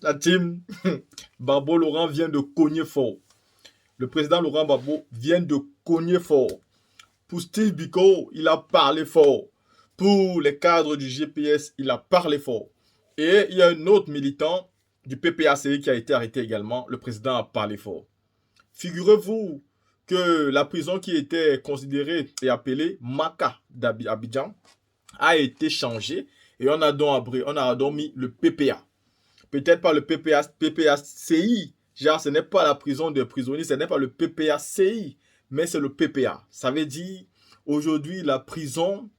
La team Barbeau Laurent vient de cogner fort. Le président Laurent Gbagbo vient de cogner fort. Pour Steve Biko, il a parlé fort. Pour les cadres du GPS, il a parlé fort. Et il y a un autre militant du PPACI qui a été arrêté également. Le président a parlé fort. Figurez-vous que la prison qui était considérée et appelée Maka d'Abidjan a été changée et on a donc mis le PPA. Peut-être pas le PPACI. Genre, ce n'est pas la prison des prisonniers, ce n'est pas le PPACI, mais c'est le PPA. Ça veut dire, aujourd'hui, la prison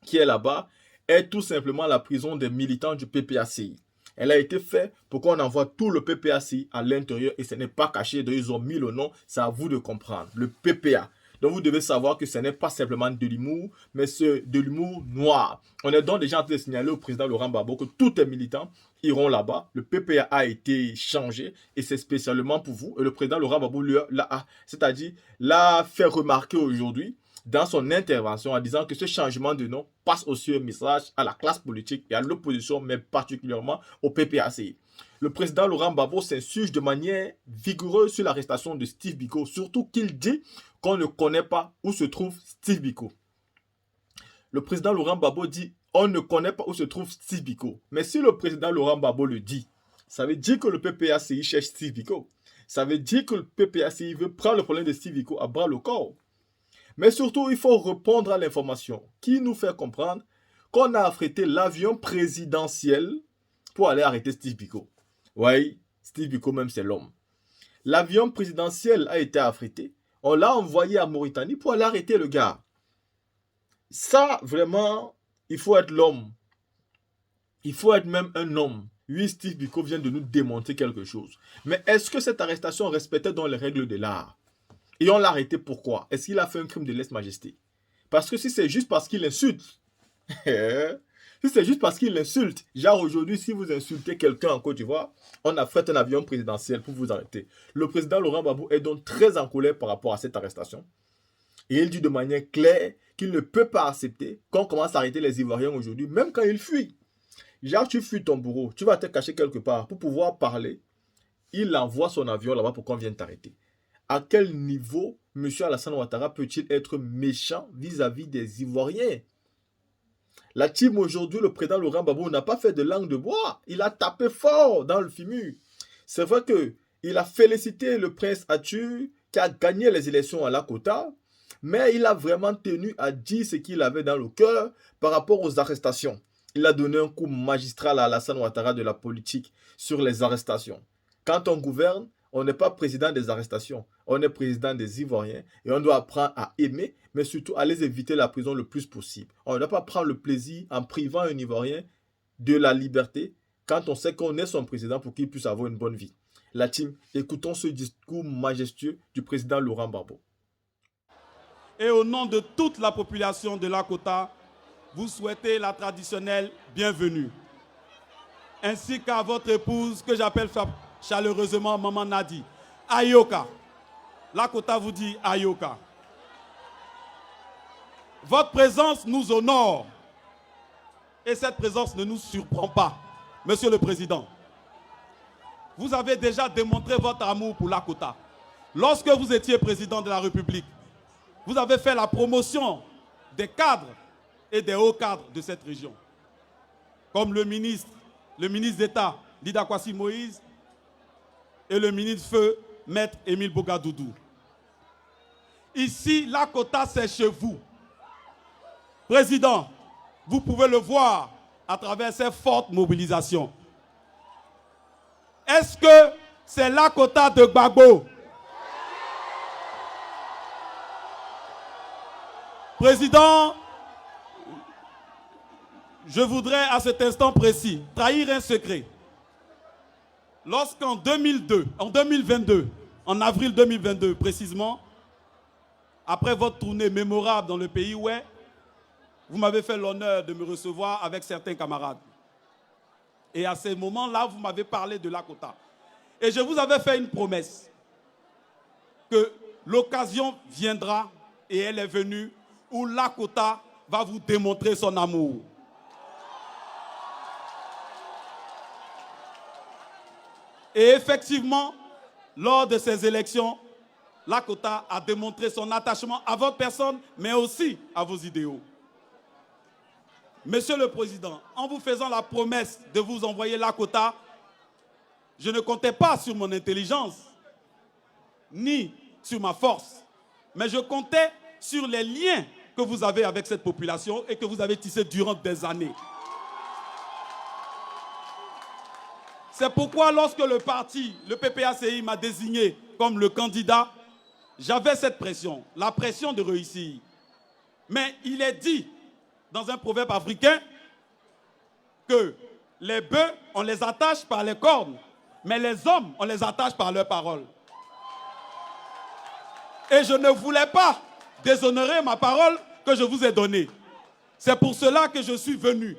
qui est là-bas est tout simplement la prison des militants du PPACI. Elle a été faite pour qu'on envoie tout le PPACI à l'intérieur et ce n'est pas caché. Donc, ils ont mis le nom, c'est à vous de comprendre. Le PPA. Donc, vous devez savoir que ce n'est pas simplement de l'humour, mais c'est de l'humour noir. On est donc déjà en train de signaler au président Laurent Gbagbo que tous les militants iront là-bas. Le PPA a été changé et c'est spécialement pour vous. Et le président Laurent Gbagbo l'a fait remarquer aujourd'hui dans son intervention en disant que ce changement de nom passe aussi un message à la classe politique et à l'opposition, mais particulièrement au PPACI. Le président Laurent Gbagbo s'insurge de manière vigoureuse sur l'arrestation de Steve Biko, surtout qu'il dit qu'on ne connaît pas où se trouve Steve Biko. Le président Laurent Gbagbo dit on ne connaît pas où se trouve Steve Biko. Mais si le président Laurent Gbagbo le dit, ça veut dire que le PPACI cherche Steve Biko. Ça veut dire que le PPACI veut prendre le problème de Steve Biko à bras le corps. Mais surtout, il faut répondre à l'information qui nous fait comprendre qu'on a affrété l'avion présidentiel pour aller arrêter Steve Biko. Oui, Steve Biko même c'est l'homme. L'avion présidentiel a été affrété. On l'a envoyé à Mauritanie pour aller arrêter le gars. Ça, vraiment, il faut être l'homme. Il faut être même un homme. Oui, Steve Biko vient de nous démontrer quelque chose. Mais est-ce que cette arrestation respectait dans les règles de l'art? Et on l'a arrêté pourquoi? Est-ce qu'il a fait un crime de lèse-majesté? Parce que si c'est juste parce qu'il insulte, si c'est juste parce qu'il insulte, genre aujourd'hui, si vous insultez quelqu'un en Côte d'Ivoire, on affrète un avion présidentiel pour vous arrêter. Le président Laurent Gbagbo est donc très en colère par rapport à cette arrestation. Et il dit de manière claire qu'il ne peut pas accepter qu'on commence à arrêter les Ivoiriens aujourd'hui, même quand ils fuient. Genre, tu fuis ton bourreau, tu vas te cacher quelque part pour pouvoir parler. Il envoie son avion là-bas pour qu'on vienne t'arrêter. À quel niveau M. Alassane Ouattara peut-il être méchant vis-à-vis des Ivoiriens? La team aujourd'hui, le président Laurent Gbagbo n'a pas fait de langue de bois. Il a tapé fort dans le FIMU. C'est vrai qu'il a félicité le prince Arthur qui a gagné les élections à Lakota, mais il a vraiment tenu à dire ce qu'il avait dans le cœur par rapport aux arrestations. Il a donné un coup magistral à Alassane Ouattara de la politique sur les arrestations. Quand on gouverne, on n'est pas président des arrestations, on est président des Ivoiriens et on doit apprendre à aimer, mais surtout à les éviter la prison le plus possible. On ne doit pas prendre le plaisir en privant un Ivoirien de la liberté quand on sait qu'on est son président pour qu'il puisse avoir une bonne vie. La team, écoutons ce discours majestueux du président Laurent Gbagbo. Et au nom de toute la population de Lakota, vous souhaitez la traditionnelle bienvenue, ainsi qu'à votre épouse que j'appelle chaleureusement Maman Nadi. Ayoka. Lakota vous dit Ayoka. Votre présence nous honore. Et cette présence ne nous surprend pas. Monsieur le Président, vous avez déjà démontré votre amour pour Lakota. Lorsque vous étiez président de la République, vous avez fait la promotion des cadres et des hauts cadres de cette région. Comme le ministre d'État, Lida Kwasi Moïse, et le ministre Feu, Maître Émile Bogadoudou. Ici, Lakota, c'est chez vous. Président, vous pouvez le voir à travers ces fortes mobilisations. Est-ce que c'est Lakota de Gbagbo? Président, je voudrais à cet instant précis trahir un secret. Lorsqu'en 2022, en avril 2022 précisément, après votre tournée mémorable dans le pays Oué, vous m'avez fait l'honneur de me recevoir avec certains camarades. Et à ce moment-là, vous m'avez parlé de Lakota. Et je vous avais fait une promesse que l'occasion viendra, et elle est venue, où Lakota va vous démontrer son amour. Et effectivement, lors de ces élections, Lakota a démontré son attachement à votre personne, mais aussi à vos idéaux. Monsieur le Président, en vous faisant la promesse de vous envoyer Lakota, je ne comptais pas sur mon intelligence, ni sur ma force, mais je comptais sur les liens que vous avez avec cette population et que vous avez tissés durant des années. C'est pourquoi lorsque le parti, le PPACI, m'a désigné comme le candidat, j'avais cette pression, la pression de réussir. Mais il est dit dans un proverbe africain que les bœufs, on les attache par les cornes, mais les hommes, on les attache par leurs paroles. Et je ne voulais pas déshonorer ma parole que je vous ai donnée. C'est pour cela que je suis venu.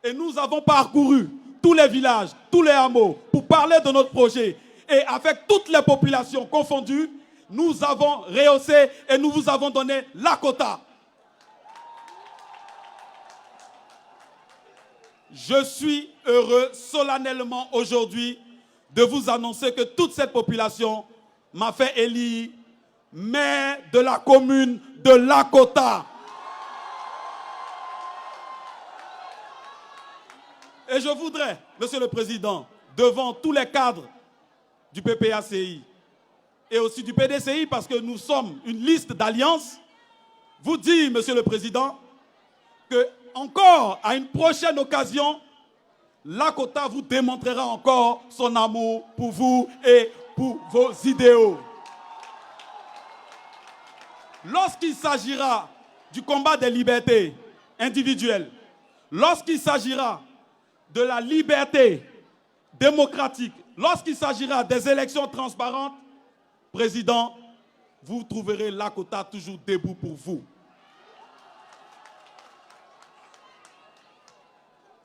Et nous avons parcouru tous les villages, tous les hameaux, pour parler de notre projet. Et avec toutes les populations confondues, nous avons rehaussé et nous vous avons donné Lakota. Je suis heureux solennellement aujourd'hui de vous annoncer que toute cette population m'a fait élire maire de la commune de Lakota. Et je voudrais, Monsieur le Président, devant tous les cadres du PPACI et aussi du PDCI, parce que nous sommes une liste d'alliances, vous dire, Monsieur le Président, que encore à une prochaine occasion, Lakota vous démontrera encore son amour pour vous et pour vos idéaux. Lorsqu'il s'agira du combat des libertés individuelles, lorsqu'il s'agira de la liberté démocratique, lorsqu'il s'agira des élections transparentes, Président, vous trouverez Lakota toujours debout pour vous.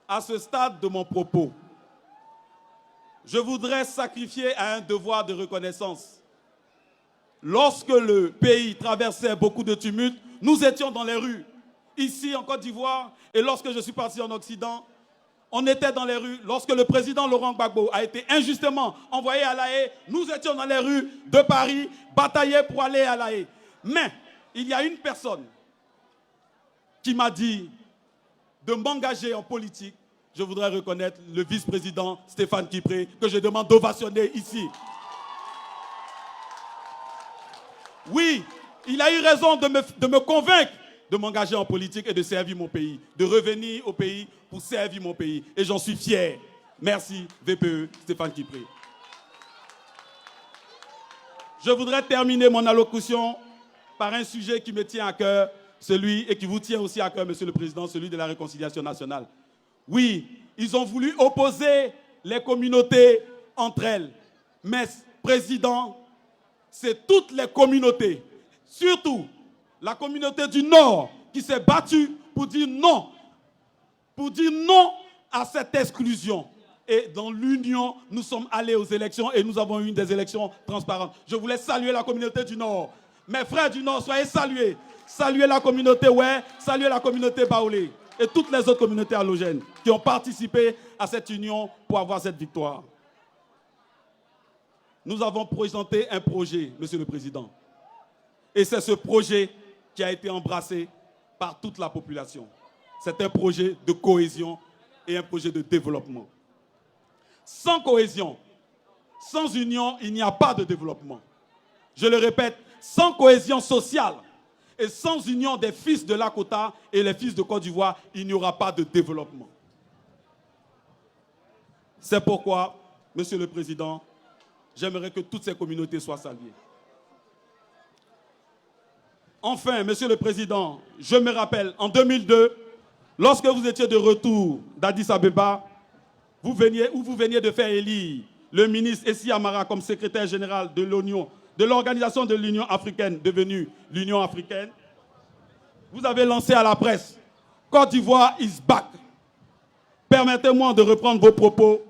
À ce stade de mon propos, je voudrais sacrifier à un devoir de reconnaissance. Lorsque le pays traversait beaucoup de tumultes, nous étions dans les rues, ici en Côte d'Ivoire, et lorsque je suis parti en Occident, on était dans les rues. Lorsque le président Laurent Gbagbo a été injustement envoyé à La Haye, nous étions dans les rues de Paris, bataillés pour aller à La Haye. Mais il y a une personne qui m'a dit de m'engager en politique. Je voudrais reconnaître le vice-président Stéphane Kipré, que je demande d'ovationner ici. Oui, il a eu raison de me convaincre de m'engager en politique et de servir mon pays, de revenir au pays pour servir mon pays. Et j'en suis fier. Merci, VPE, Stéphane Kipré. Je voudrais terminer mon allocution par un sujet qui me tient à cœur, et qui vous tient aussi à cœur, Monsieur le Président, celui de la réconciliation nationale. Oui, ils ont voulu opposer les communautés entre elles. Mais, Président, c'est toutes les communautés, surtout la communauté du Nord, qui s'est battue pour dire non à cette exclusion. Et dans l'union, nous sommes allés aux élections et nous avons eu des élections transparentes. Je voulais saluer la communauté du Nord. Mes frères du Nord, soyez salués. Saluez la communauté Oué, saluez la communauté Baoulé et toutes les autres communautés allogènes qui ont participé à cette union pour avoir cette victoire. Nous avons présenté un projet, Monsieur le Président. Et c'est ce projet qui a été embrassé par toute la population. C'est un projet de cohésion et un projet de développement. Sans cohésion, sans union, il n'y a pas de développement. Je le répète, sans cohésion sociale et sans union des fils de Lakota et les fils de Côte d'Ivoire, il n'y aura pas de développement. C'est pourquoi, Monsieur le Président, j'aimerais que toutes ces communautés soient saluées. Enfin, Monsieur le Président, je me rappelle, en 2002, lorsque vous étiez de retour d'Addis Abeba, vous veniez de faire élire le ministre Essi Amara comme secrétaire général de l'Union, de l'Organisation de l'Union africaine, devenue l'Union africaine. Vous avez lancé à la presse « Côte d'Ivoire is back ». Permettez-moi de reprendre vos propos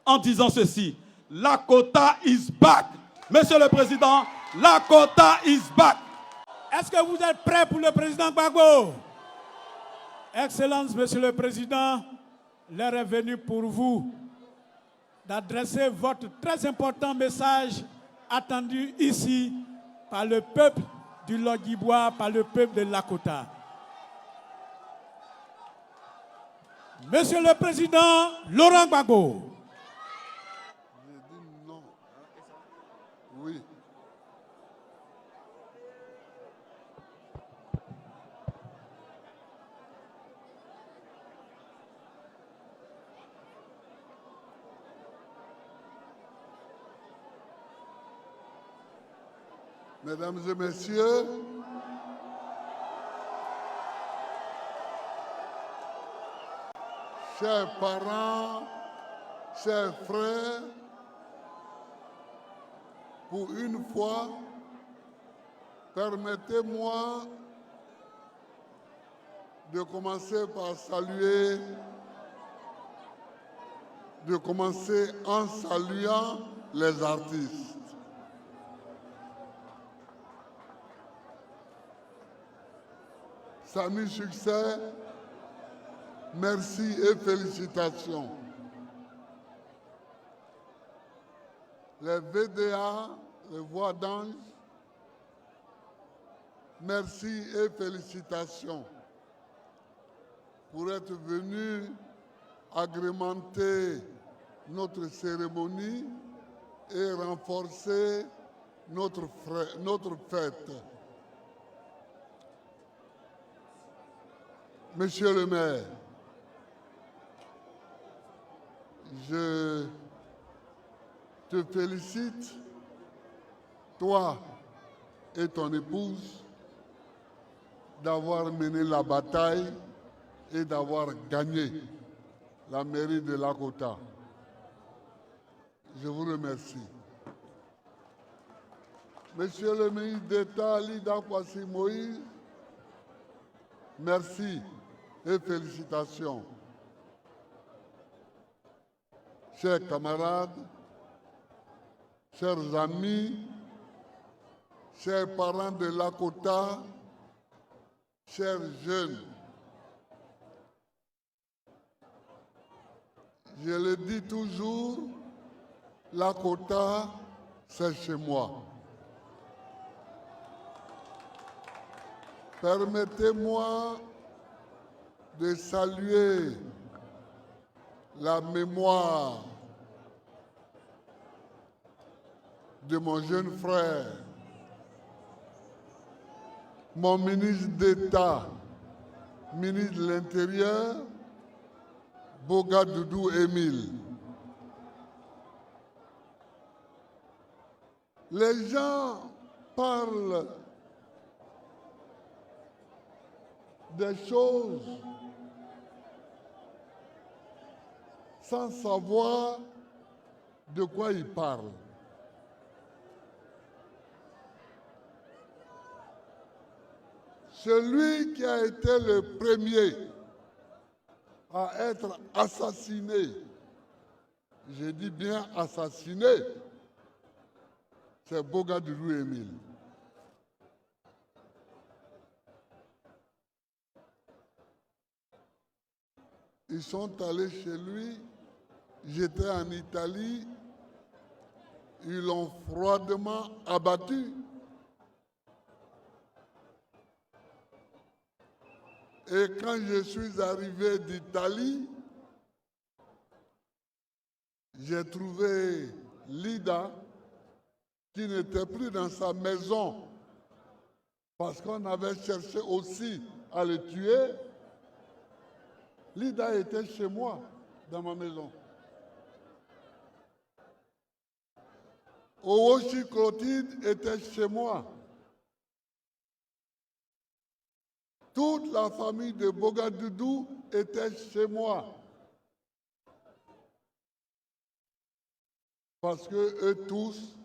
en disant ceci. « Lakota is back ». Monsieur le Président, Lakota is back. Est-ce que vous êtes prêts pour le président Gbagbo? Excellence, Monsieur le Président, l'heure est venue pour vous d'adresser votre très important message attendu ici par le peuple du Lodjibois, par le peuple de Lakota. Monsieur le Président Laurent Gbagbo. J'ai dit non. Oui. Mesdames et messieurs, chers parents, chers frères, pour une fois, permettez-moi de commencer en saluant les artistes. Samy Succès, merci et félicitations. Les VDA, les voix d'ange, merci et félicitations pour être venus agrémenter notre cérémonie et renforcer notre fête. Monsieur le maire, je te félicite, toi et ton épouse, d'avoir mené la bataille et d'avoir gagné la mairie de Lakota. Je vous remercie. Monsieur le ministre d'État, Lida Kwasi Moïse, merci et félicitations. Chers camarades, chers amis, chers parents de Lakota, chers jeunes, je le dis toujours, Lakota, c'est chez moi. Permettez-moi de saluer la mémoire de mon jeune frère, mon ministre d'État, ministre de l'Intérieur, Boga Doudou Émile. Les gens parlent des choses sans savoir de quoi ils parlent. Celui qui a été le premier à être assassiné, je dis bien assassiné, c'est Boga Doudou Émile. Ils sont allés chez lui, j'étais en Italie, ils l'ont froidement abattu. Et quand je suis arrivé d'Italie, j'ai trouvé Lida qui n'était plus dans sa maison parce qu'on avait cherché aussi à le tuer. Lida était chez moi, dans ma maison. Owoshi Clotilde était chez moi. Toute la famille de Boga Doudou était chez moi. Parce que eux tous,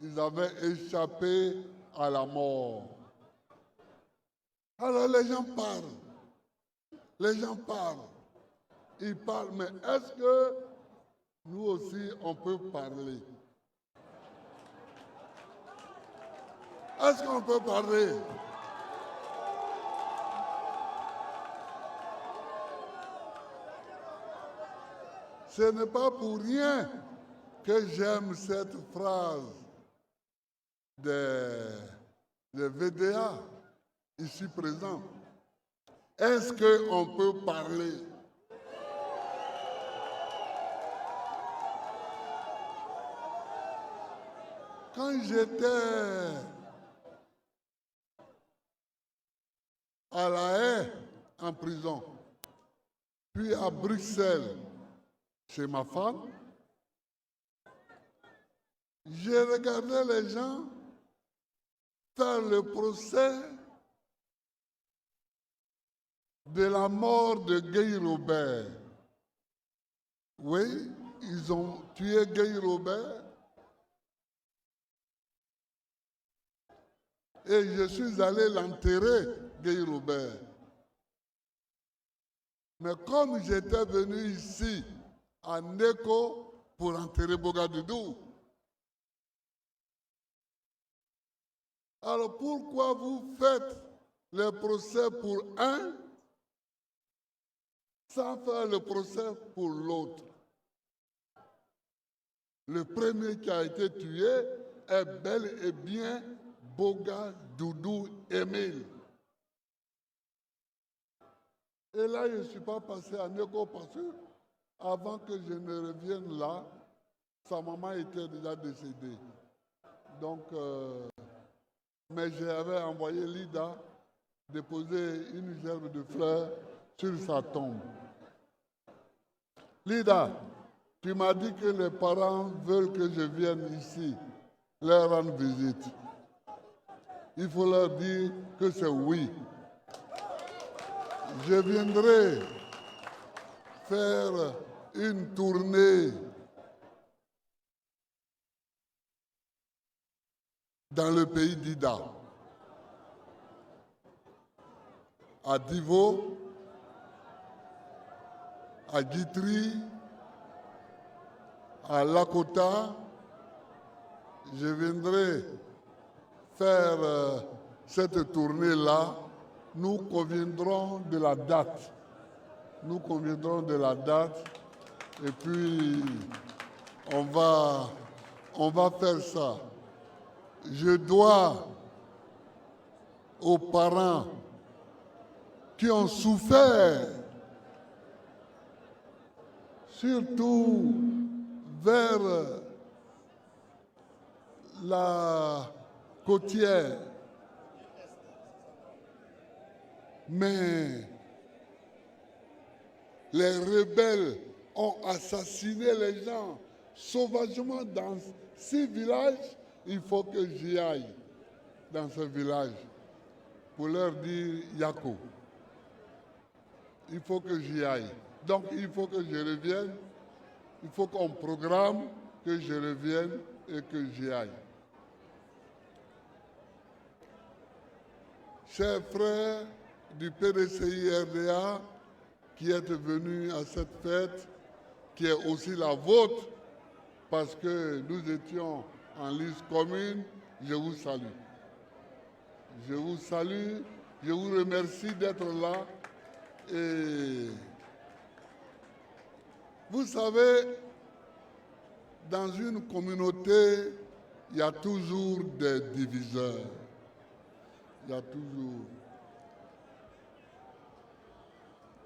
ils avaient échappé à la mort. Alors les gens parlent. Les gens parlent. Ils parlent, mais est-ce que nous aussi on peut parler? Est-ce qu'on peut parler? Ce n'est pas pour rien que j'aime cette phrase des VDA ici présents. Est-ce qu'on peut parler? Quand j'étais à La Haye, en prison, puis à Bruxelles, chez ma femme, j'ai regardé les gens faire le procès de la mort de Guy Robert. Oui, ils ont tué Guy Robert. Et je suis allé l'enterrer, Guy Robert. Mais comme j'étais venu ici, à Neko, pour enterrer Bogadoudou, alors pourquoi vous faites le procès pour un sans faire le procès pour l'autre? Le premier qui a été tué est bel et bien Bogadoudou Émile. Et là, je ne suis pas passé à Neko parce que avant que je ne revienne là, sa maman était déjà décédée. Donc, mais j'avais envoyé Lida déposer une gerbe de fleurs sur sa tombe. Lida, tu m'as dit que les parents veulent que je vienne ici leur rendre visite. Il faut leur dire que c'est oui. Je viendrai faire une tournée dans le pays d'Ida, à Divo, à Guitry, à Lakota. Je viendrai faire cette tournée-là. Nous conviendrons de la date. Nous conviendrons de la date et puis on va faire ça. Je dois aux parents qui ont souffert, surtout vers la côtière, mais les rebelles ont assassiné les gens sauvagement dans 6 villages. Il faut que j'y aille dans ce village pour leur dire Yako. Il faut que j'y aille. Donc il faut que je revienne. Il faut qu'on programme que je revienne et que j'y aille. Chers frères du PDCI-RDA qui êtes venus à cette fête, qui est aussi la vôtre, parce que nous étions en liste commune, je vous salue. Je vous salue, je vous remercie d'être là. Et vous savez, dans une communauté, il y a toujours des diviseurs. Il y a toujours.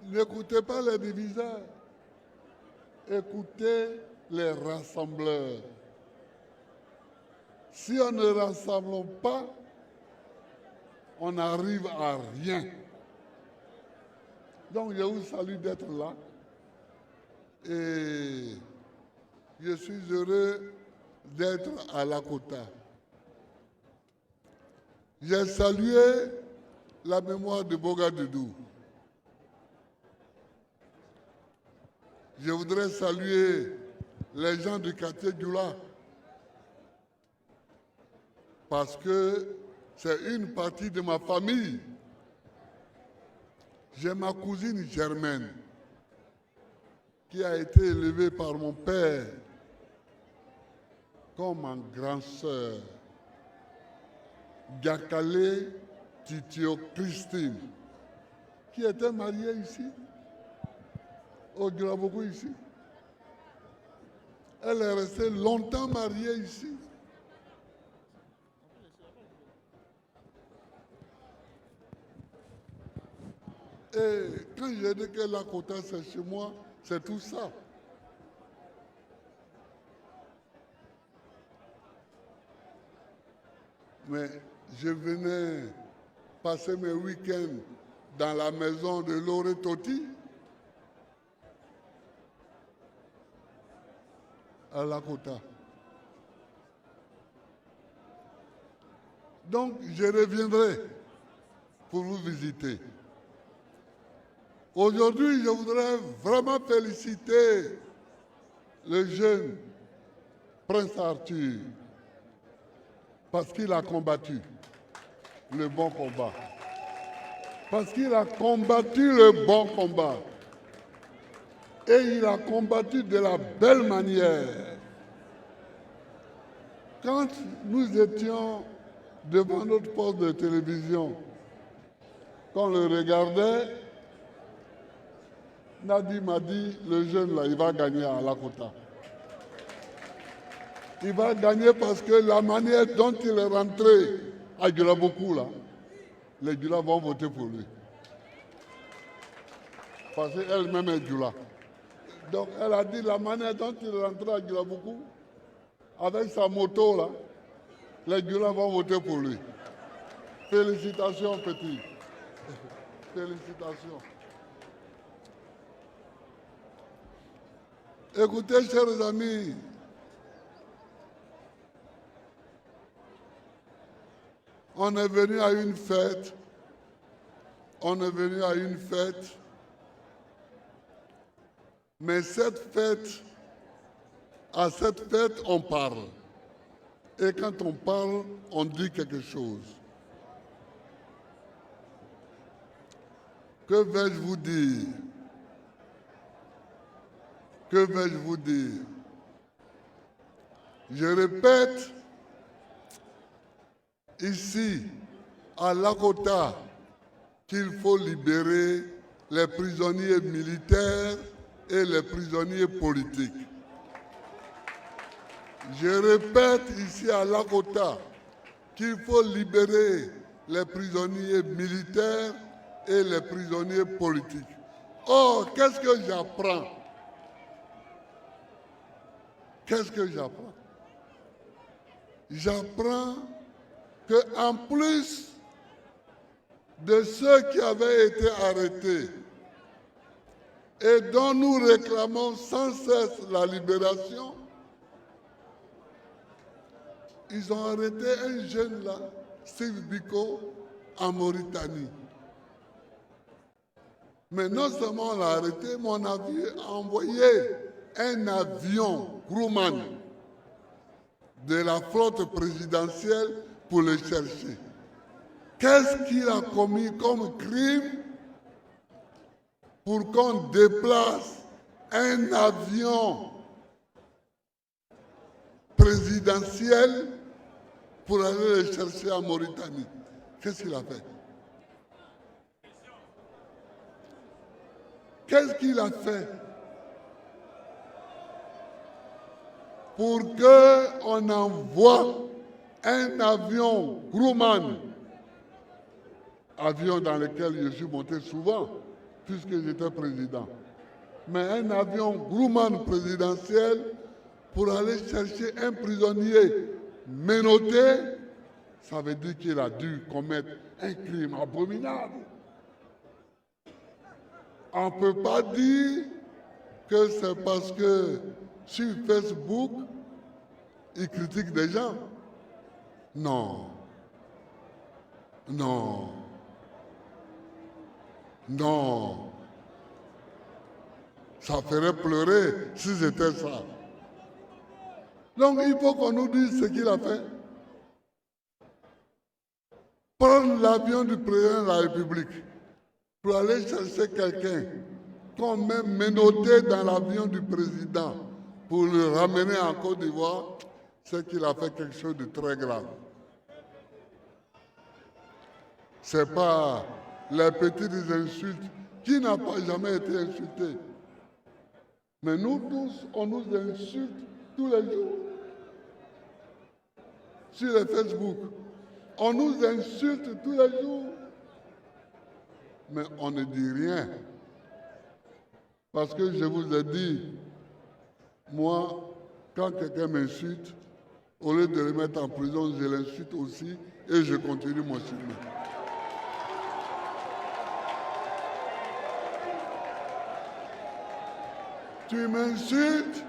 N'écoutez pas les diviseurs, écoutez les rassembleurs. Si on ne rassemble pas, on n'arrive à rien. Donc je vous salue d'être là et je suis heureux d'être à Lakota. J'ai salué la mémoire de Bogadoudou. Je voudrais saluer les gens du quartier Djoula parce que c'est une partie de ma famille. J'ai ma cousine Germaine qui a été élevée par mon père comme ma grand-sœur, Gakale Titio Christine, qui était mariée ici, au Djoulabougou ici. Elle est restée longtemps mariée ici. Et quand j'ai dit que Lakota c'est chez moi, c'est tout ça. Mais je venais passer mes week-ends dans la maison de Loré Toti, à Lakota. Donc, je reviendrai pour vous visiter. Aujourd'hui, je voudrais vraiment féliciter le jeune Prince Arthur parce qu'il a combattu le bon combat. Parce qu'il a combattu le bon combat. Et il a combattu de la belle manière. Quand nous étions devant notre poste de télévision, quand on le regardait, Nadi m'a dit, le jeune là, il va gagner à Lakota. Il va gagner parce que la manière dont il est rentré à Djulaboku, là, les Djula vont voter pour lui. Parce qu'elle-même est Djula. Donc elle a dit la manière dont il est rentré à Djulaboku, avec sa moto là, les Djula vont voter pour lui. Félicitations, petit. Félicitations. Écoutez, chers amis, on est venu à une fête, mais à cette fête, on parle. Et quand on parle, on dit quelque chose. Que vais-je vous dire? Que vais-je vous dire? Je répète, ici, à Lakota, qu'il faut libérer les prisonniers militaires et les prisonniers politiques. Je répète ici à Lakota qu'il faut libérer les prisonniers militaires et les prisonniers politiques. Or, qu'est-ce que j'apprends? Qu'est-ce que j'apprends? J'apprends qu'en plus de ceux qui avaient été arrêtés et dont nous réclamons sans cesse la libération, ils ont arrêté un jeune là, Steve Biko, en Mauritanie. Mais non seulement on l'a arrêté, mais on a envoyé un avion Grumman de la flotte présidentielle pour le chercher. Qu'est-ce qu'il a commis comme crime pour qu'on déplace un avion présidentiel pour aller le chercher en Mauritanie? Qu'est-ce qu'il a fait? Qu'est-ce qu'il a fait pour qu'on envoie un avion Grumman, avion dans lequel je suis monté souvent, puisque j'étais président, mais un avion Grumman présidentiel pour aller chercher un prisonnier menotté? Ça veut dire qu'il a dû commettre un crime abominable. On ne peut pas dire que c'est parce que sur Facebook, il critique des gens. Non. Non. Non. Ça ferait pleurer si c'était ça. Donc il faut qu'on nous dise ce qu'il a fait. Prendre l'avion du président de la République pour aller chercher quelqu'un qu'on met menotté dans l'avion du président pour le ramener en Côte d'Ivoire, c'est qu'il a fait quelque chose de très grave. Ce n'est pas les petites insultes. Qui n'a pas jamais été insulté? Mais nous tous, on nous insulte tous les jours sur les Facebook. On nous insulte tous les jours, mais on ne dit rien. Parce que je vous ai dit, moi, quand quelqu'un m'insulte, au lieu de le mettre en prison, je l'insulte aussi et je continue mon chemin. Tu m'insultes,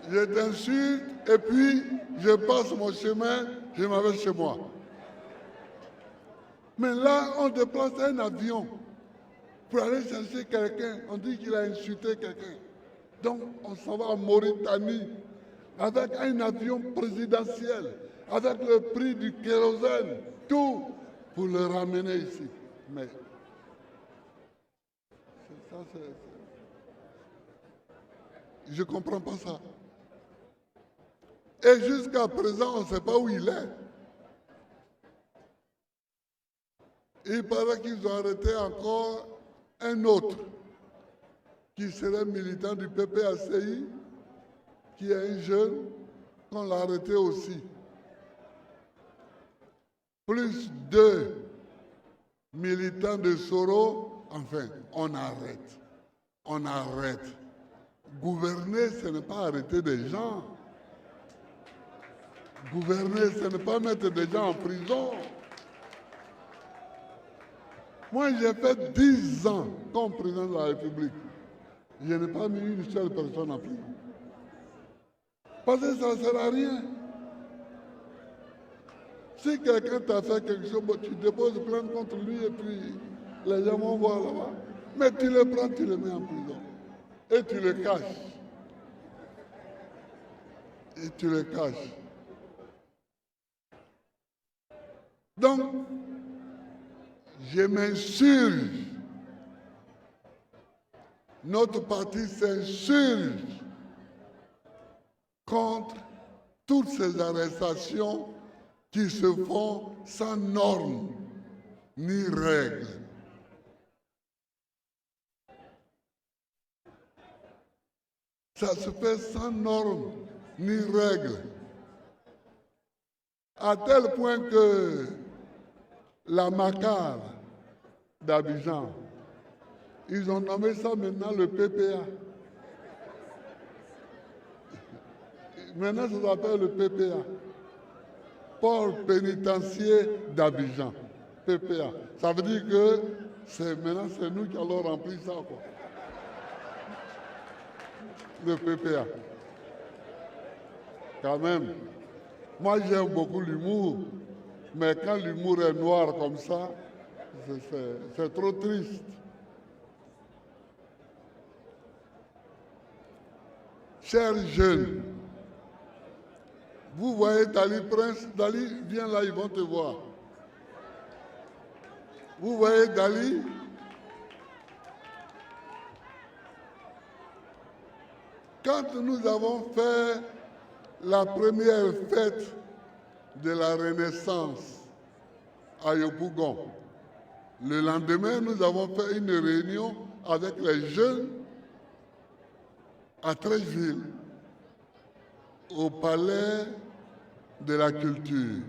je t'insulte et puis je passe mon chemin, je m'en vais chez moi. Mais là, on déplace un avion pour aller chercher quelqu'un. On dit qu'il a insulté quelqu'un. Donc, on s'en va en Mauritanie avec un avion présidentiel, avec le prix du kérosène, tout, pour le ramener ici. Mais ça, je ne comprends pas ça. Et jusqu'à présent, on ne sait pas où il est. Il paraît qu'ils ont arrêté encore un autre qui serait militant du PPACI, qui est un jeune, qu'on l'a arrêté aussi. Plus 2 militants de Soro, enfin, on arrête. On arrête. Gouverner, ce n'est pas arrêter des gens. Gouverner, ce n'est pas mettre des gens en prison. Moi, j'ai fait 10 ans comme président de la République. Je n'ai pas mis une seule personne en prison. Parce que ça ne sert à rien. Si quelqu'un t'a fait quelque chose, tu déposes plainte contre lui et puis les gens vont voir là-bas. Mais tu le prends, tu le mets en prison. Et tu le caches. Et tu le caches. Donc, je m'insurge. Notre parti s'insurge contre toutes ces arrestations qui se font sans normes ni règles. Ça se fait sans normes ni règles. À tel point que la Macar d'Abidjan, ils ont nommé ça maintenant le PPA. Maintenant, ça s'appelle le PPA. Port pénitentiaire d'Abidjan. PPA. Ça veut dire que maintenant, c'est nous qui allons remplir ça, quoi. Le PPA. Quand même. Moi, j'aime beaucoup l'humour. Mais quand l'humour est noir comme ça, c'est trop triste. Chers jeunes, vous voyez Dali Prince, Dali, viens là, ils vont te voir. Vous voyez Dali? Quand nous avons fait la première fête de la Renaissance à Yopougon, le lendemain, nous avons fait une réunion avec les jeunes à Treichville, au palais de la culture.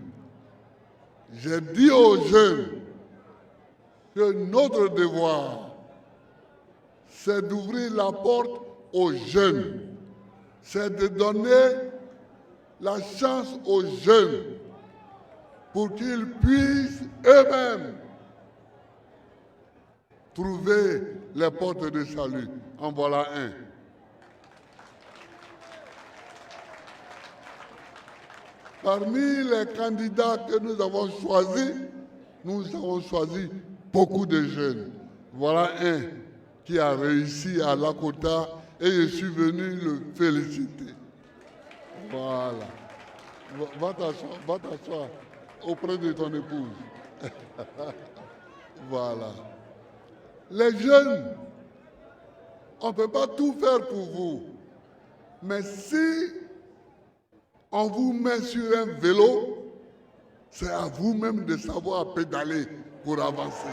J'ai dit aux jeunes que notre devoir, c'est d'ouvrir la porte aux jeunes, c'est de donner la chance aux jeunes pour qu'ils puissent eux-mêmes trouver les portes de salut. En voilà un. Parmi les candidats que nous avons choisi beaucoup de jeunes. Voilà un qui a réussi à Lakota et je suis venu le féliciter. Voilà. Va t'asseoir auprès de ton épouse. Voilà. Les jeunes, on ne peut pas tout faire pour vous. Mais si on vous met sur un vélo, c'est à vous-même de savoir pédaler pour avancer.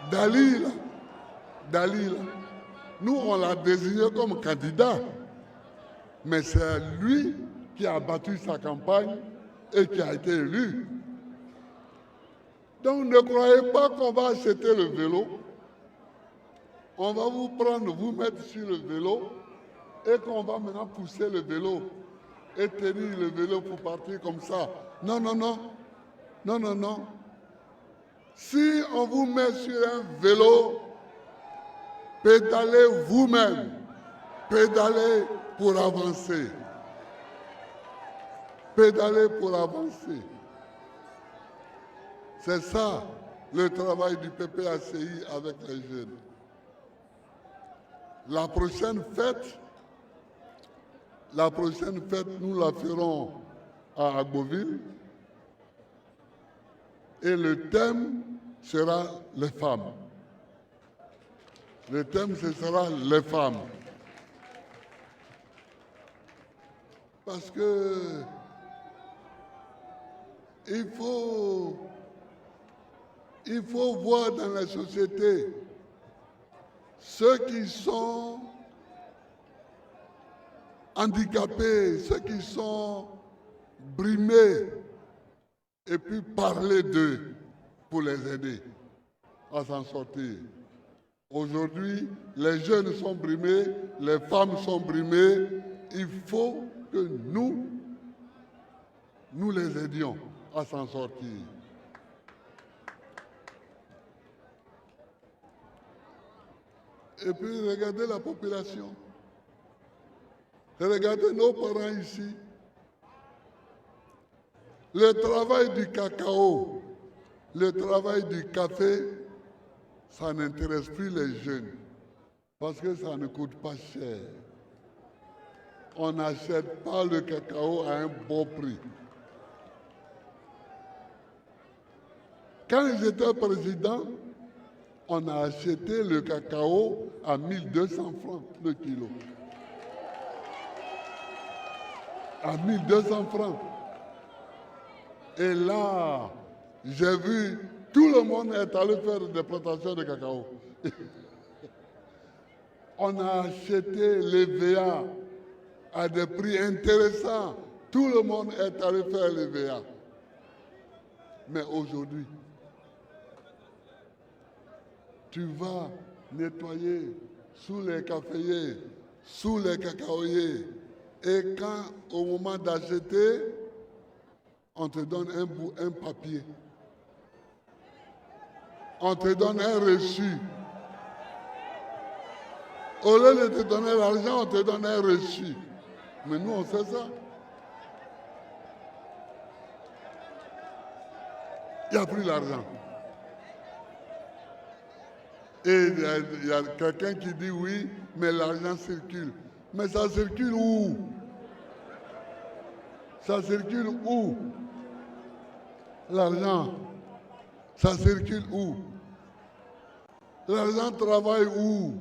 Dali, là, Dali, là, nous, on l'a désigné comme candidat. Mais c'est lui qui a battu sa campagne et qui a été élu. Donc ne croyez pas qu'on va acheter le vélo. On va vous prendre, vous mettre sur le vélo et qu'on va maintenant pousser le vélo et tenir le vélo pour partir comme ça. Non, non, non. Non, non, non. Si on vous met sur un vélo, pédalez vous-même. Pédalez pour avancer. Pédaler pour avancer. C'est ça le travail du PPACI avec les jeunes. La prochaine fête, nous la ferons à Agboville. Et le thème sera les femmes. Le thème, ce sera les femmes. Parce que il faut voir dans la société ceux qui sont handicapés, ceux qui sont brimés, et puis parler d'eux pour les aider à s'en sortir. Aujourd'hui, les jeunes sont brimés, les femmes sont brimées. Il faut que nous les aidions à s'en sortir. Et puis, regardez la population. Regardez nos parents ici. Le travail du cacao, le travail du café, ça n'intéresse plus les jeunes parce que ça ne coûte pas cher. On n'achète pas le cacao à un bon prix. Quand j'étais président, on a acheté le cacao à 1200 francs le kilo. À 1200 francs. Et là, j'ai vu tout le monde est allé faire des plantations de cacao. On a acheté les VA à des prix intéressants. Tout le monde est allé faire les VA. Mais aujourd'hui, tu vas nettoyer sous les caféiers, sous les cacaoyers. Et quand, au moment d'acheter, on te donne un papier. On te donne un reçu. Au lieu de te donner l'argent, on te donne un reçu. Mais nous, on sait ça. Il n'y a plus l'argent. Et il y a quelqu'un qui dit oui, mais l'argent circule. Mais ça circule où? Ça circule où? L'argent, ça circule où? L'argent travaille où?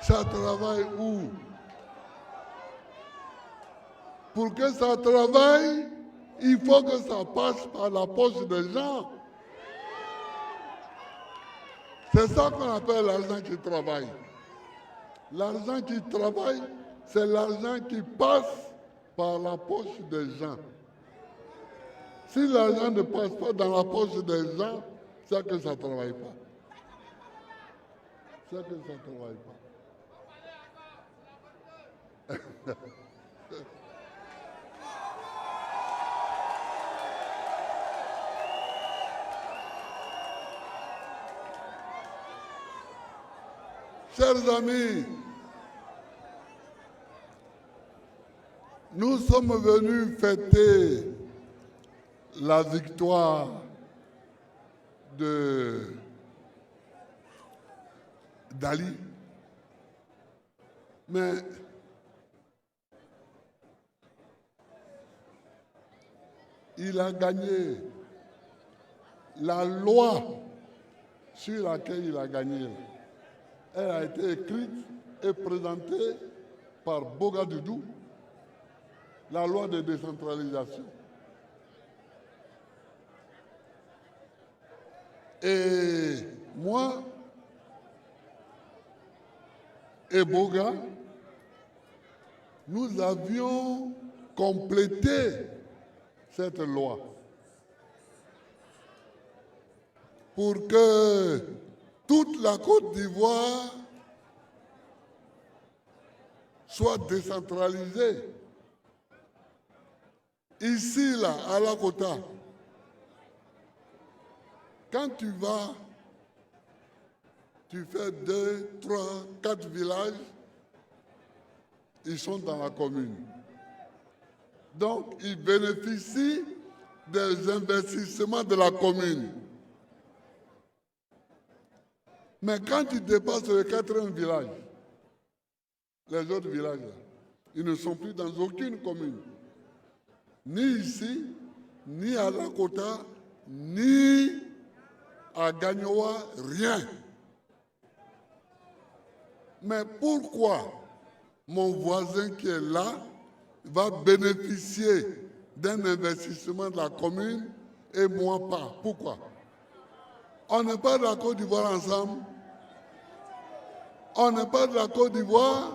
Ça travaille où? Pour que ça travaille, il faut que ça passe par la poche des gens. C'est ça qu'on appelle l'argent qui travaille. L'argent qui travaille, c'est l'argent qui passe par la poche des gens. Si l'argent ne passe pas dans la poche des gens, c'est que ça ne travaille pas. C'est que ça ne travaille pas. Chers amis, nous sommes venus fêter la victoire d'Ali, mais il a gagné. La loi sur laquelle il a gagné, elle a été écrite et présentée par Bogadoudou, la loi de décentralisation. Et Moi et Boga, nous avions complété cette loi pour que toute la Côte d'Ivoire soit décentralisée. Ici, là, à la Kota, quand tu vas, tu fais 2, 3, 4 villages, ils sont dans la commune. Donc, ils bénéficient des investissements de la commune. Mais quand tu dépasses le 4e village, les autres villages, là, ils ne sont plus dans aucune commune. Ni ici, ni à Lakota, ni à Gagnoa, rien. Mais pourquoi mon voisin qui est là va bénéficier d'un investissement de la commune et moi pas? Pourquoi? On n'est pas de la Côte d'Ivoire ensemble. On n'est pas de la Côte d'Ivoire.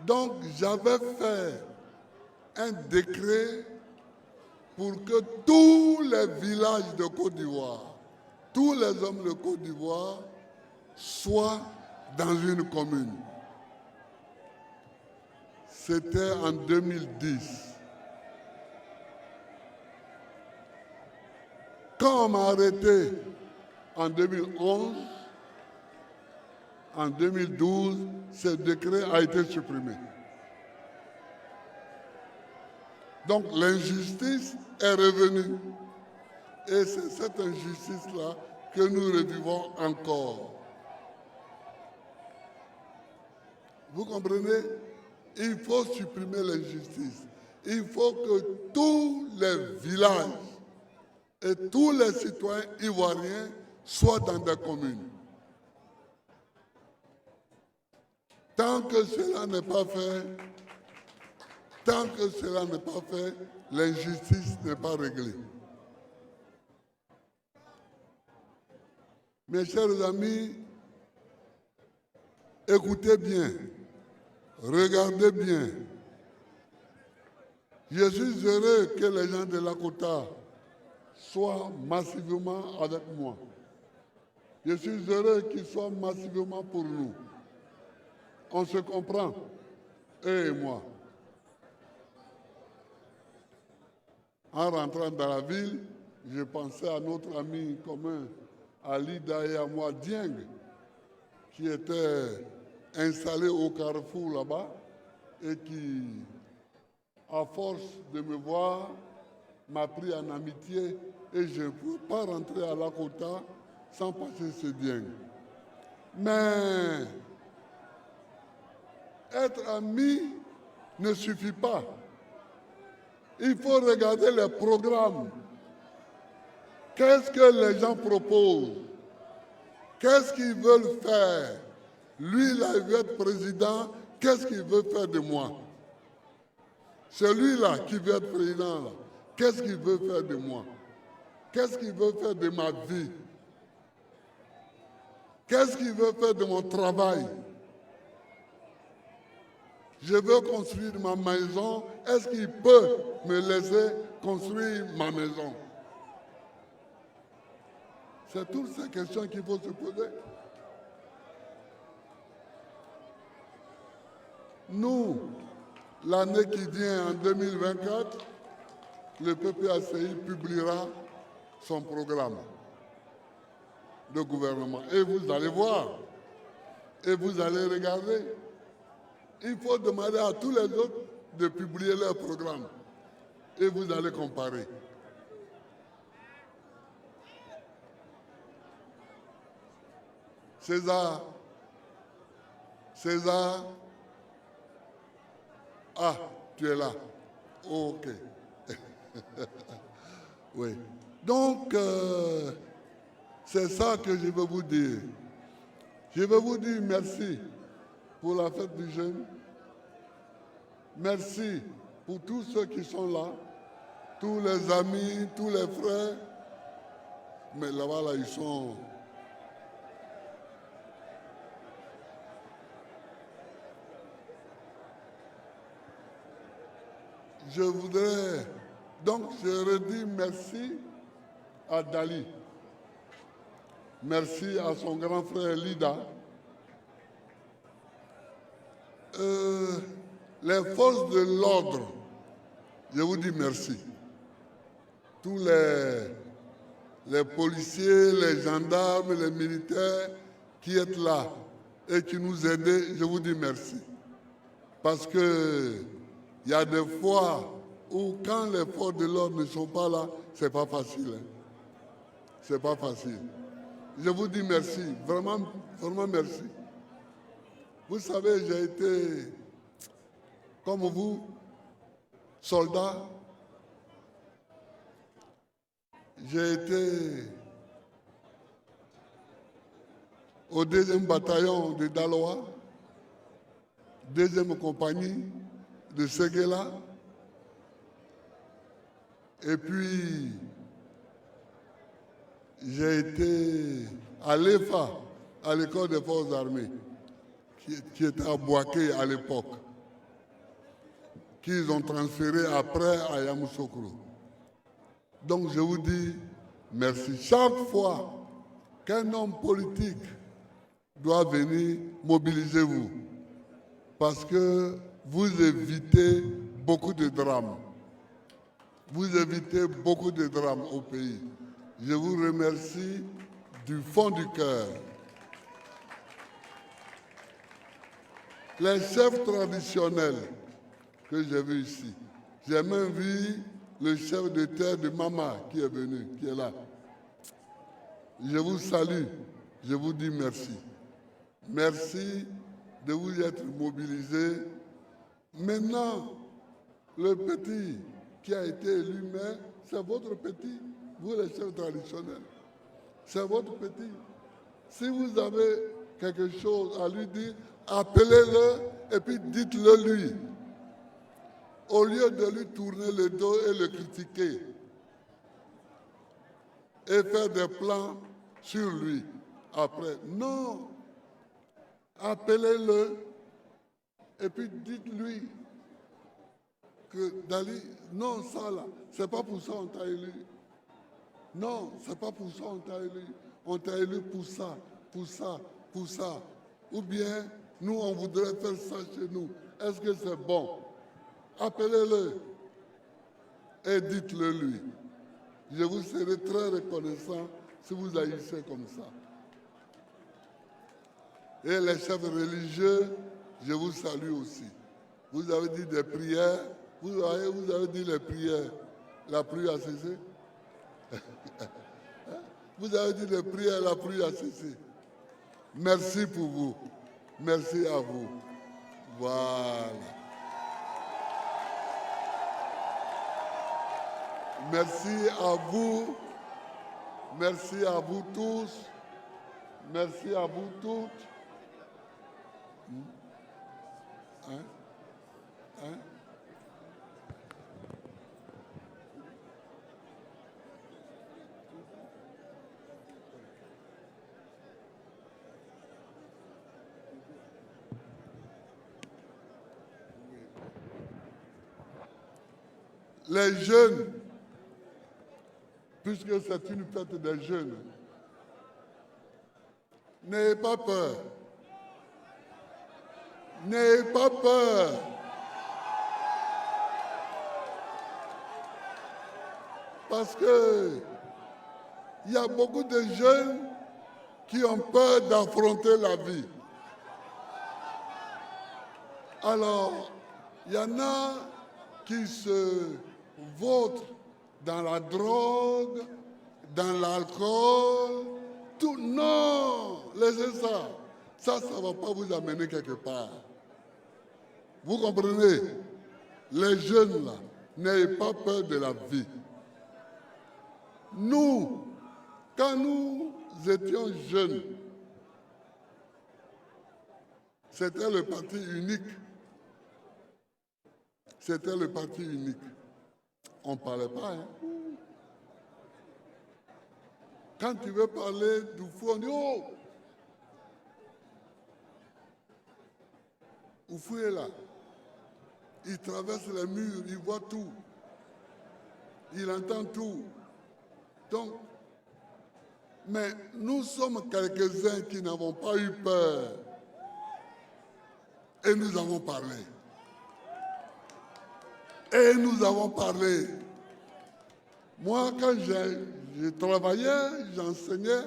Donc j'avais fait un décret pour que tous les villages de Côte d'Ivoire, tous les hommes de Côte d'Ivoire soient dans une commune. C'était en 2010. Quand on m'a arrêté en 2011, en 2012, ce décret a été supprimé. Donc l'injustice est revenue. Et c'est cette injustice-là que nous revivons encore. Vous comprenez? Il faut supprimer l'injustice. Il faut que tous les villages et tous les citoyens ivoiriens soient dans des communes. Tant que cela n'est pas fait, l'injustice n'est pas réglée. Mes chers amis, écoutez bien, regardez bien. Je suis heureux que les gens de Lakota soient massivement avec moi. Je suis heureux qu'ils soient massivement pour nous. On se comprend, eux et moi. En rentrant dans la ville, je pensais à notre ami commun, Ali Dayamoua Dieng, qui était installé au carrefour là-bas et qui, à force de me voir, m'a pris en amitié et je ne peux pas rentrer à Lakota sans passer ce Dieng. Mais être ami ne suffit pas. Il faut regarder les programmes. Qu'est-ce que les gens proposent? Qu'est-ce qu'ils veulent faire? Lui, là, il veut être président. Qu'est-ce qu'il veut faire de moi? Celui-là qui veut être président, là, qu'est-ce qu'il veut faire de moi? Qu'est-ce qu'il veut faire de ma vie? Qu'est-ce qu'il veut faire de mon travail? Je veux construire ma maison. Est-ce qu'il peut me laisser construire ma maison? C'est toutes ces questions qu'il faut se poser. Nous, l'année qui vient, en 2024, le PPACI publiera son programme de gouvernement. Et vous allez voir, et vous allez regarder. Il faut demander à tous les autres de publier leur programme. Et vous allez comparer. César. Ah, tu es là. Oh, ok. Oui. Donc, c'est ça que je veux vous dire. Je veux vous dire merci pour la fête du jeune. Merci pour tous ceux qui sont là, tous les amis, tous les frères. Mais là-bas, là, ils sont... Je voudrais... Donc, je redis merci à Dali. Merci à son grand frère Lida. Les forces de l'ordre, je vous dis merci. Tous les policiers, les gendarmes, les militaires qui êtes là et qui nous aident, je vous dis merci. Parce que il y a des fois où quand les forces de l'ordre ne sont pas là, c'est pas facile. Hein. C'est pas facile. Je vous dis merci, vraiment, vraiment merci. Vous savez, j'ai été, comme vous, soldat. J'ai été au 2e bataillon de Daloa, 2e compagnie de Séguéla. Et puis, j'ai été à l'EFA, à l'école des forces armées, qui était à Boaké à l'époque, qu'ils ont transféré après à Yamoussoukro. Donc je vous dis merci. Chaque fois qu'un homme politique doit venir, mobilisez-vous. Parce que vous évitez beaucoup de drames. Vous évitez beaucoup de drames au pays. Je vous remercie du fond du cœur. Les chefs traditionnels que j'ai vus ici, j'ai même vu le chef de terre de Mama qui est venu, qui est là. Je vous salue, je vous dis merci. Merci de vous être mobilisés. Maintenant, le petit qui a été élu maire, c'est votre petit, vous les chefs traditionnels. C'est votre petit. Si vous avez quelque chose à lui dire, appelez-le et puis dites-le lui. Au lieu de lui tourner le dos et le critiquer et faire des plans sur lui après. Non, appelez-le et puis dites-lui que Dali, non, ça là, c'est pas pour ça qu'on t'a élu. Non, c'est pas pour ça qu'on t'a élu. On t'a élu pour ça, pour ça, pour ça. Ou bien, nous, on voudrait faire ça chez nous. Est-ce que c'est bon? Appelez-le et dites-le lui. Je vous serai très reconnaissant si vous agissez comme ça. Et les chefs religieux, je vous salue aussi. Vous avez dit des prières, vous avez dit les prières. La pluie a cessé. Vous avez dit les prières, la pluie a cessé. Merci pour vous. Merci à vous. Voilà. Merci à vous. Merci à vous tous. Merci à vous toutes. Hein? Hein? Les jeunes, puisque c'est une fête des jeunes, n'ayez pas peur. N'ayez pas peur. Parce que il y a beaucoup de jeunes qui ont peur d'affronter la vie. Alors, il y en a qui se vautrent dans la drogue, dans l'alcool, tout. Non, laissez ça. Ça ne va pas vous amener quelque part. Vous comprenez? Les jeunes là, n'ayez pas peur de la vie. Nous, quand nous étions jeunes, c'était le parti unique. C'était le parti unique. On ne parlait pas. Hein? Quand tu veux parler du fou, on dit oh! Oufou est là. Il traverse les murs, il voit tout. Il entend tout. Donc, mais nous sommes quelques-uns qui n'avons pas eu peur. Et nous avons parlé. Et nous avons parlé. Moi, quand j'ai travaillé, j'enseignais,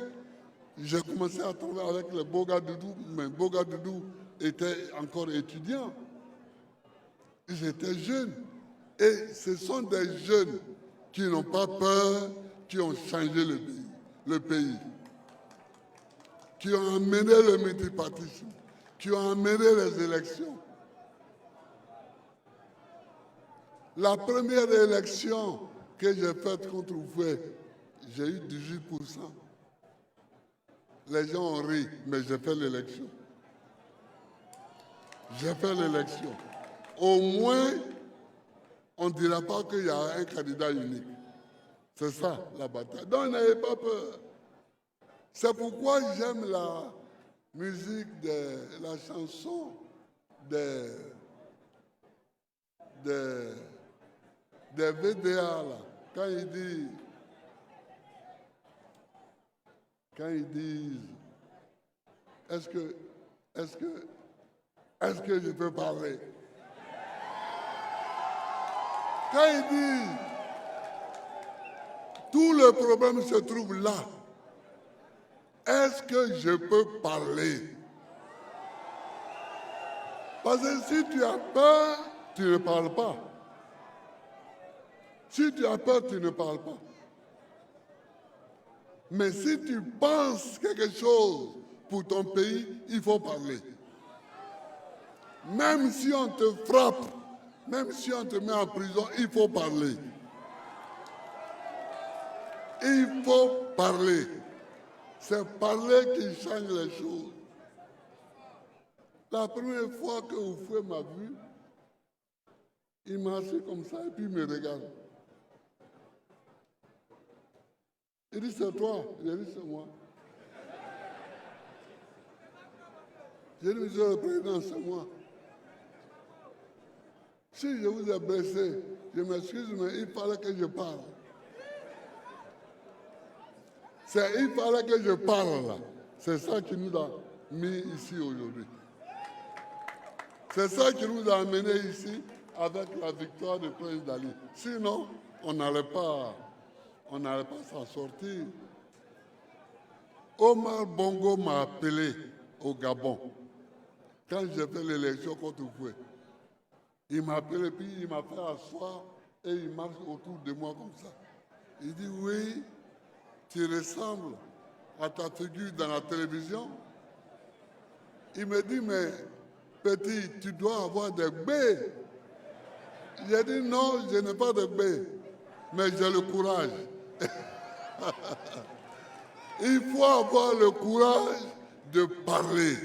j'ai commencé à travailler avec le Bogadoudou, mais Bogadoudou était encore étudiant. J'étais jeune. Et ce sont des jeunes qui n'ont pas peur, qui ont changé le pays, qui ont amené le multipartisme, qui ont amené les élections. La première élection que j'ai faite contre Oufoué, j'ai eu 18%. Les gens ont ri, mais j'ai fait l'élection. J'ai fait l'élection. Au moins, on ne dira pas qu'il y a un candidat unique. C'est ça, la bataille. Donc, n'ayez pas peur. C'est pourquoi j'aime la musique, la chanson des VDA, là. Quand ils disent, est-ce que je peux parler? Quand ils disent, tout le problème se trouve là. Est-ce que je peux parler? Parce que si tu as peur, tu ne parles pas. Si tu as peur, tu ne parles pas. Mais si tu penses quelque chose pour ton pays, il faut parler. Même si on te frappe, même si on te met en prison, il faut parler. Il faut parler. C'est parler qui change les choses. La première fois que Oufoué m'a vu, il m'a assis comme ça et puis il me regarde. Il dit, c'est toi? J'ai dit, c'est moi. J'ai dit, monsieur le président, c'est moi. Si je vous ai blessé, je m'excuse, mais il fallait que je parle. Il fallait que je parle là. C'est ça qui nous a mis ici aujourd'hui. C'est ça qui nous a amenés ici avec la victoire du Prince Dali. Sinon, on n'allait pas s'en sortir. Omar Bongo m'a appelé au Gabon quand j'ai fait l'élection contre Oufoué. Il m'a appelé, puis il m'a fait asseoir et il marche autour de moi comme ça. Il dit, oui, tu ressembles à ta figure dans la télévision. Il me dit, mais petit, tu dois avoir des baies. J'ai dit, non, je n'ai pas de baies, mais j'ai le courage. Il faut avoir le courage de parler,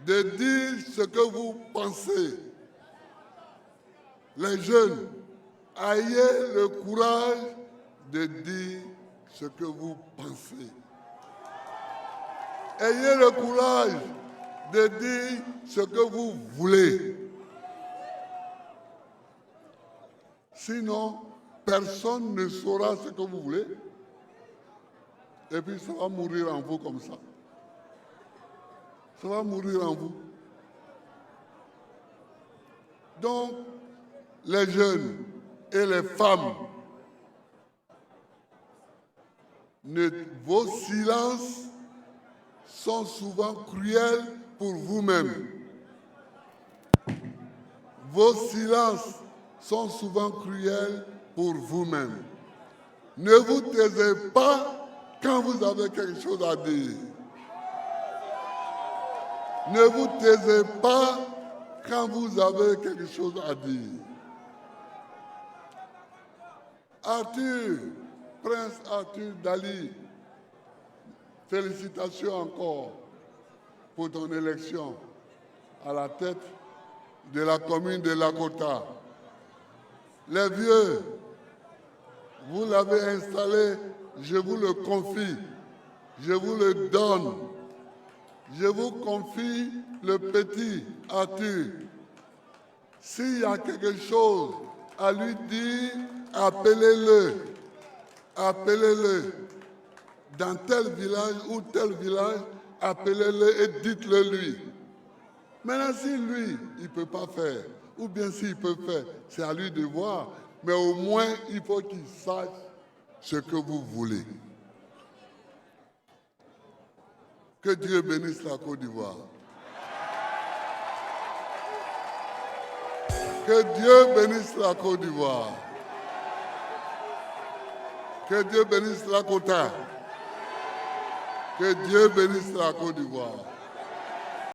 de dire ce que vous pensez. Les jeunes, ayez le courage de dire ce que vous pensez. Ayez le courage de dire ce que vous voulez. Sinon, personne ne saura ce que vous voulez. Et puis ça va mourir en vous comme ça. Ça va mourir en vous. Donc, les jeunes et les femmes, vos silences sont souvent cruels pour vous-même. Vos silences sont souvent cruels pour vous-même. Ne vous taisez pas quand vous avez quelque chose à dire. Ne vous taisez pas quand vous avez quelque chose à dire. Arthur, Prince Arthur Dali, félicitations encore pour ton élection à la tête de la commune de Lakota. Les vieux, vous l'avez installé je vous le confie, je vous le donne. Je vous confie le petit Arthur. S'il y a quelque chose à lui dire, appelez-le. Appelez-le. Dans tel village ou tel village, appelez-le et dites-le lui. Maintenant, si lui, il ne peut pas faire, ou bien s'il peut faire, c'est à lui de voir. Mais au moins, il faut qu'il sache ce que vous voulez. Que Dieu bénisse la Côte d'Ivoire. Que Dieu bénisse la Côte d'Ivoire. Que Dieu bénisse la Côte. Que Dieu bénisse la Côte d'Ivoire.